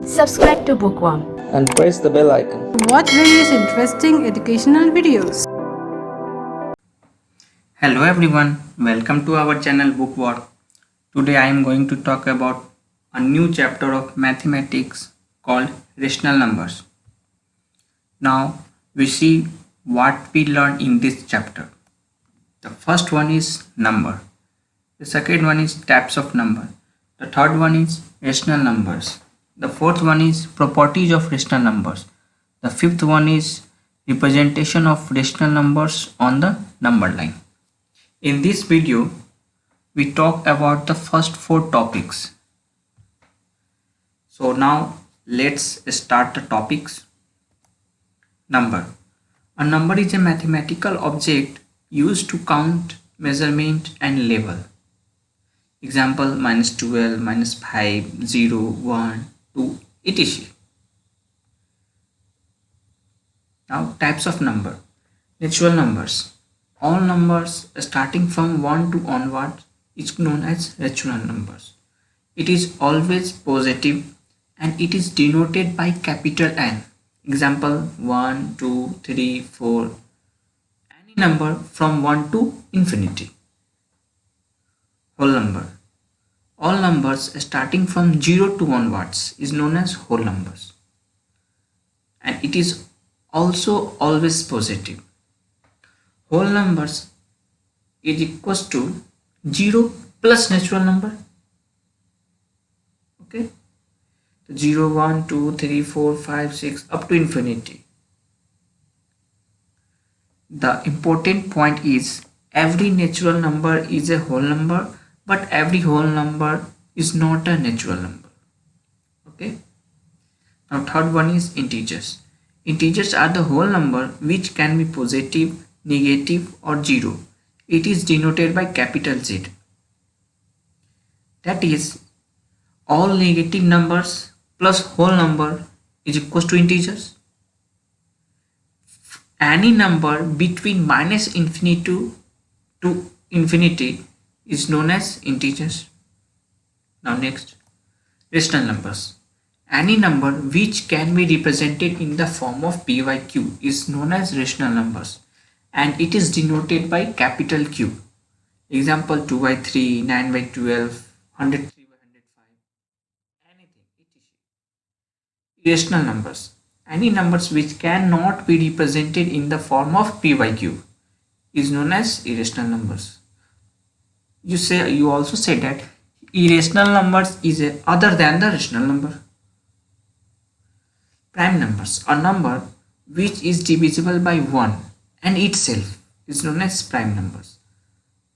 Subscribe to Bookworm and press the bell icon. Watch various interesting educational videos. Hello everyone, welcome to our channel Bookworm. Today I am going to talk about a new chapter of mathematics called rational numbers. Now we see what we learn in this chapter. The first one is number. The second one is types of number. The third one is rational numbers. The fourth one is properties of rational numbers. The fifth one is representation of rational numbers on the number line. In this video, we talk about the first four topics. So now let's start the topics. Number. A number is a mathematical object used to count, measurement and label. Example -12, -5, 0, 1, 2, etc. Now types of number. Natural numbers. All numbers starting from 1 to onward is known as natural numbers. It is always positive and it is denoted by capital N. Example 1, 2, 3, 4. Any number from 1 to infinity. Whole number. All numbers starting from 0 to onwards is known as whole numbers. And it is also always positive. Whole numbers is equals to 0 plus natural number. Okay. 0, 1, 2, 3, 4, 5, 6 up to infinity. The important point is every natural number is a whole number, but every whole number is not a natural number. Okay. Now third one is integers. Integers are the whole number which can be positive, negative or 0. It is denoted by capital Z. That is, all negative numbers plus whole number is equals to integers. Any number between -infinity to infinity is known as integers. Now next, rational numbers. Any number which can be represented in the form of p by q is known as rational numbers and it is denoted by capital Q. Example 2 by 3, 9 by 12, 103 by 105, anything, etc. Irrational numbers. Any numbers which cannot be represented in the form of p by q is known as irrational numbers. You also said that irrational numbers is other than the rational number. Prime numbers. A number which is divisible by 1 and itself is known as prime numbers.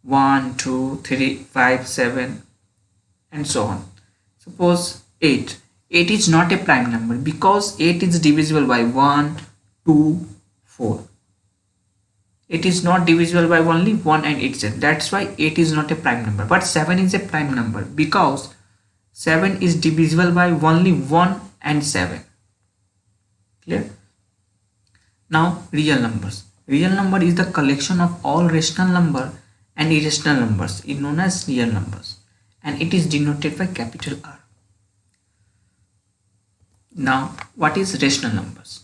1, 2, 3, 5, 7 and so on. Suppose 8. 8 is not a prime number because 8 is divisible by 1, 2, 4. It is not divisible by only 1 and itself. That's why 8 is not a prime number. But 7 is a prime number because 7 is divisible by only 1 and 7. Clear? Now real numbers. Real number is the collection of all rational number and irrational numbers is known as real numbers and it is denoted by capital R. Now what is rational numbers?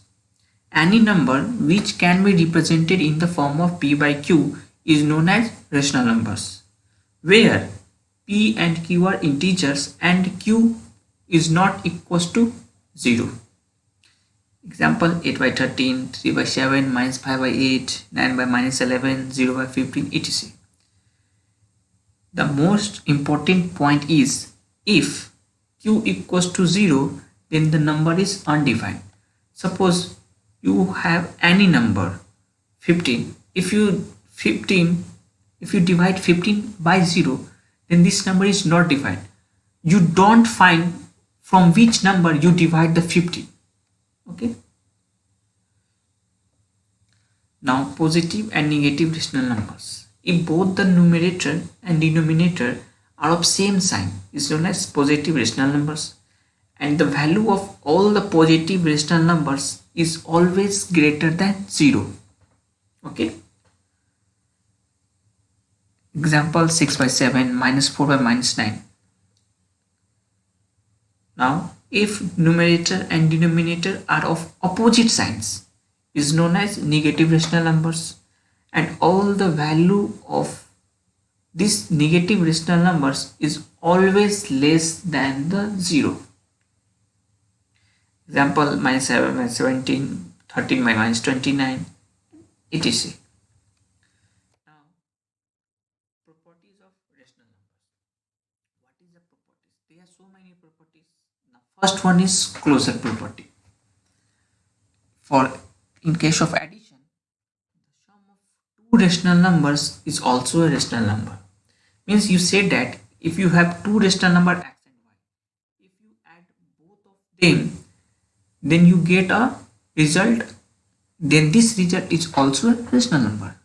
Any number which can be represented in the form of p by q is known as rational numbers, where p and q are integers and q is not equals to 0. Example 8 by 13, 3 by 7, -5 by 8, 9 by -11, 0 by 15, etc. The most important point is if q equals to 0, then the number is undefined. Suppose you have any number 15. If you divide 15 by 0, then this number is not defined. You don't find from which number you divide the 15. Okay. Now positive and negative rational numbers. If both the numerator and denominator are of same sign is known as positive rational numbers and the value of all the positive rational numbers is always greater than 0. Okay. Example 6 by 7, -4 by -9. Now if numerator and denominator are of opposite signs is known as negative rational numbers, and all the value of this negative rational numbers is always less than the 0. Example, minus 7 minus 17, 13 minus 29, etc. Now, properties of rational numbers. What is the properties? There are so many properties. Now, first one is closure property. For in case of addition, the sum of two rational numbers is also a rational number. Means you say that if you have two rational number x and y, if you add both of them, then you get a result. Then this result is also a rational number.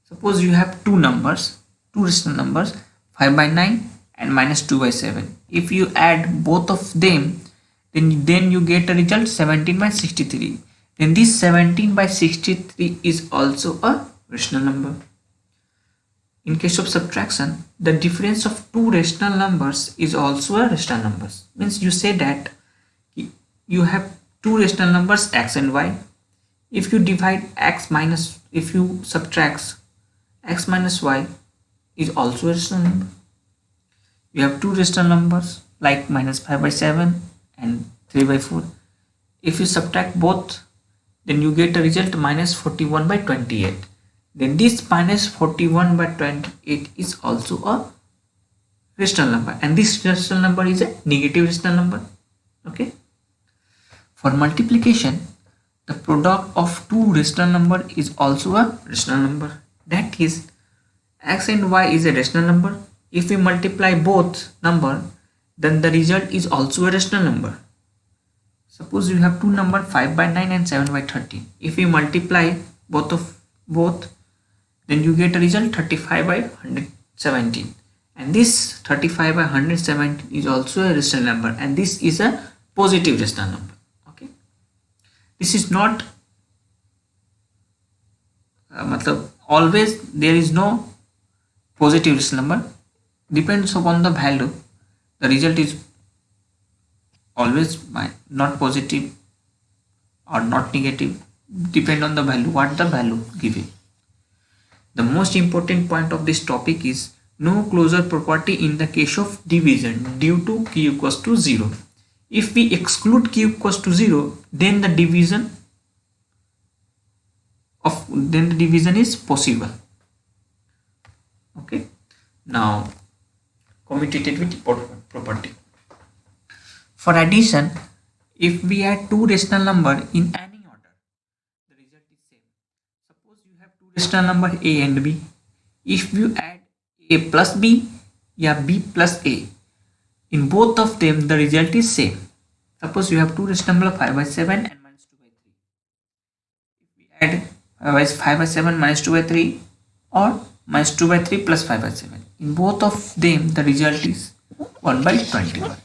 Suppose you have two rational numbers, 5 by 9 and minus 2 by 7. If you add both of them, then you get a result 17 by 63. Then this 17 by 63 is also a rational number. In case of subtraction, the difference of two rational numbers is also a rational number. Means you say that you have two rational numbers x and y. If you divide if you subtract x minus y is also a rational number. You have two rational numbers like minus 5 by 7 and 3 by 4. If you subtract both, then you get a result minus 41 by 28. Then this minus 41 by 28 is also a rational number, and this rational number is a negative rational number. Okay. For multiplication, the product of two rational number is also a rational number. That is, x and y is a rational number. If we multiply both number, then the result is also a rational number. Suppose you have two number 5 by 9 and 7 by 13. If we multiply both, then you get a result 35 by 117. And this 35 by 117 is also a rational number, and this is a positive rational number. Okay. This is not always there is no positive rational number. Depends upon the value. The result is always not positive or not negative. Depend on the value, what the value given. The most important point of this topic is no closure property in the case of division due to q equals to 0. If we exclude q equals to 0, then the division is possible. Okay. Now, commutativity property. For addition, if we add two rational number in any order, the result is same. Suppose you have two rational number a and b. If you add a plus b or b plus a, in both of them the result is same. Suppose you have two rational number 5 by 7 and minus 2 by 3. If we add 5 by 7 minus 2 by 3 or minus 2 by 3 plus 5 by 7, in both of them the result is 1 by 21.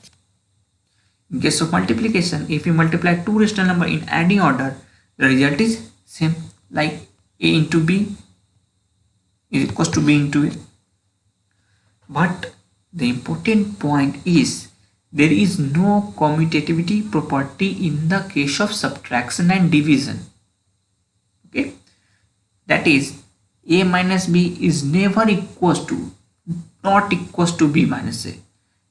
In case of multiplication, if you multiply two rational number in any order, the result is same, like a into b is equals to b into a. But the important point is there is no commutativity property in the case of subtraction and division. Okay, that is, a minus b is never not equals to b minus a,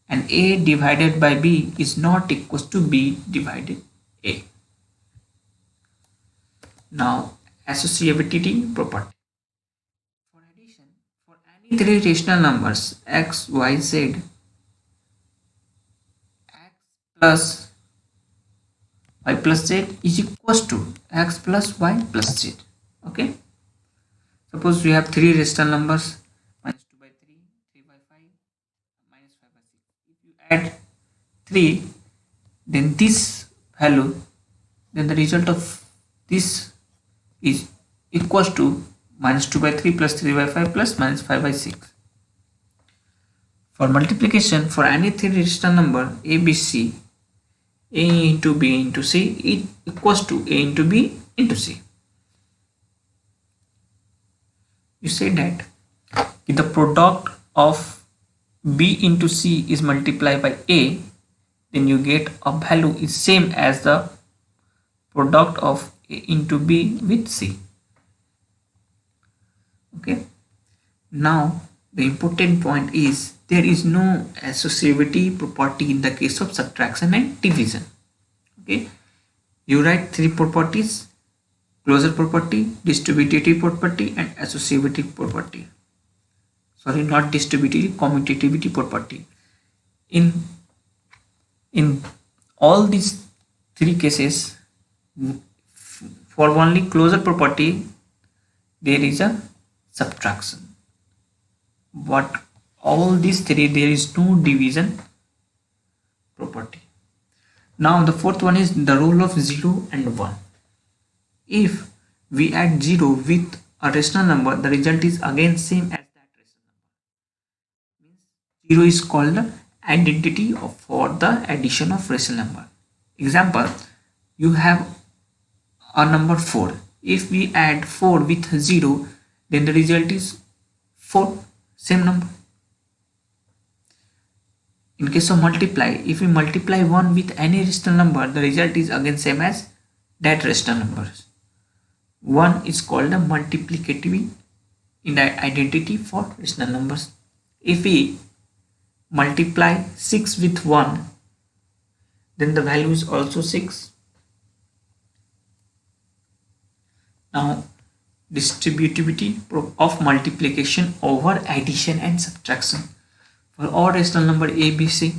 and a divided by b is not equals to b divided a. Now, associativity property. For addition, for any three rational numbers x, y, z, x plus y plus z is equals to x plus y plus z. Okay. Suppose we have three rational numbers minus 2 by 3, 3 by 5, minus 5 by 6. If you add 3, then this value, then the result of this is equals to minus 2 by 3 plus 3 by 5 plus minus 5 by 6. For multiplication, for any three rational number a, b, c, a into b into c is equals to a into b into c. You say that if the product of b into c is multiplied by a, then you get a value is same as the product of A into B with C. Okay. Now the important point is there is no associativity property in the case of subtraction and division. Okay. You write three properties: closure property, distributivity property, and associativity property. Sorry, not distributivity, commutativity property. In all these three cases, for only closure property there is a subtraction, but all these three there is no division property. Now the fourth one is the rule of 0 and 1. If we add 0 with a rational number, the result is again same as that rational number. 0 is called the identity for the addition of rational number. Example, you have a number 4. If we add 4 with 0, then the result is 4, same number. In case of multiply, if we multiply 1 with any rational number, the result is again same as that rational number. 1 is called a multiplicative identity for rational numbers. If we multiply 6 with 1, then the value is also 6. Now distributivity of multiplication over addition and subtraction. For all rational number A, B, C,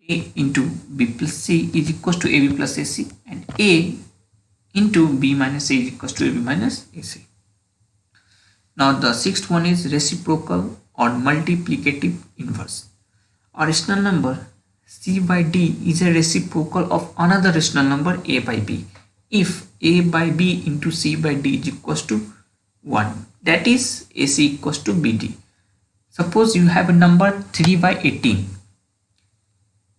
A into B plus C is equals to AB plus AC, and A into B minus C is equals to AB minus AC. Now the sixth one is reciprocal or multiplicative inverse. A rational number C by D is a reciprocal of another rational number A by B if A by B into C by D is equals to 1, that is AC equals to BD. Suppose you have a number 3 by 18.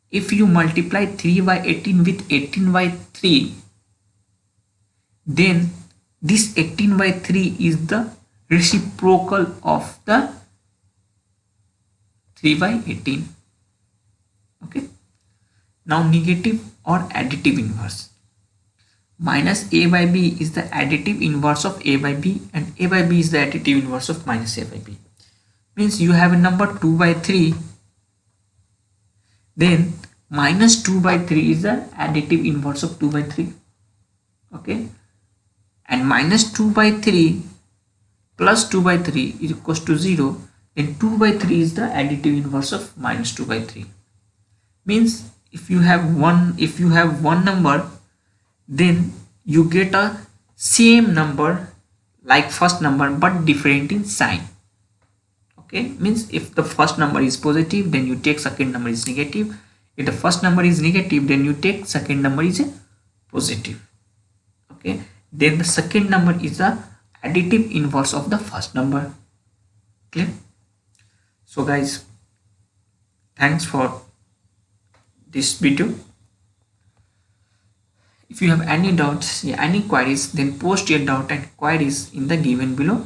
If you multiply 3 by 18 with 18 by 3, then this 18 by 3 is the reciprocal of the 3 by 18. Okay. Now negative or additive inverse. Minus A by B is the additive inverse of A by B, and A by B is the additive inverse of minus A by B. Means you have a number 2 by 3, then minus 2 by 3 is the additive inverse of 2 by 3. Okay, and minus 2 by 3 plus 2 by 3 is equals to 0, then 2 by 3 is the additive inverse of minus 2 by 3. Means if you have one number, then you get a same number like first number but different in sign. Okay, means if the first number is positive, then you take second number is negative. If the first number is negative, then you take second number is a positive. Okay, then the second number is the additive inverse of the first number. Clear? So guys, thanks for this video. If you have any doubts, any queries, then post your doubt and queries in the given below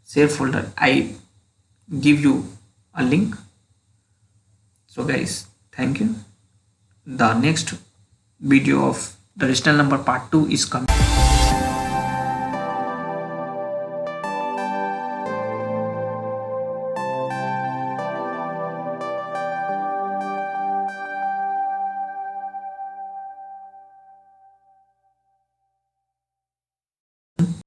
share folder. I give you a link. So guys, thank you. The next video of the rational number part 2 is coming.